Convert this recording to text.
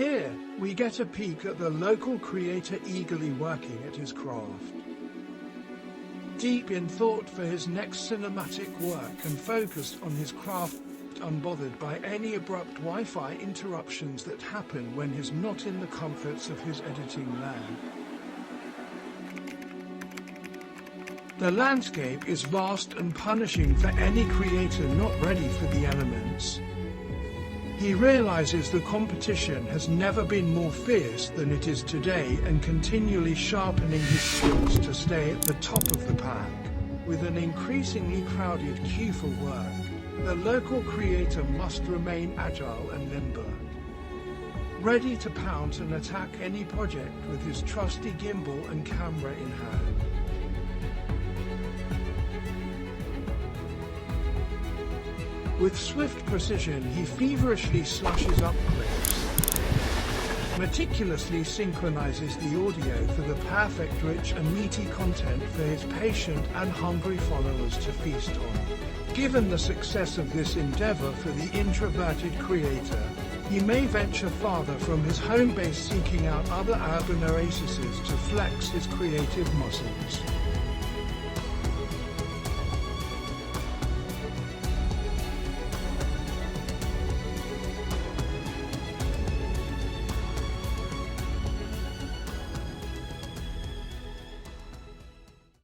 Here, we get a peek at the local creator eagerly working at his craft. Deep in thought for his next cinematic work and focused on his craft, unbothered by any abrupt Wi-Fi interruptions that happen when he's not in the comforts of his editing lab. The landscape is vast and punishing for any creator not ready for the elements. He realizes the competition has never been more fierce than it is today and continually sharpening his skills to stay at the top of the pack. With an increasingly crowded queue for work, the local creator must remain agile and limber, ready to pounce and attack any project with his trusty gimbal and camera in hand. With swift precision, he feverishly slashes up clips, meticulously synchronizes the audio for the perfect, rich and meaty content for his patient and hungry followers to feast on. Given the success of this endeavor for the introverted creator, he may venture farther from his home base, seeking out other urban oases to flex his creative muscles.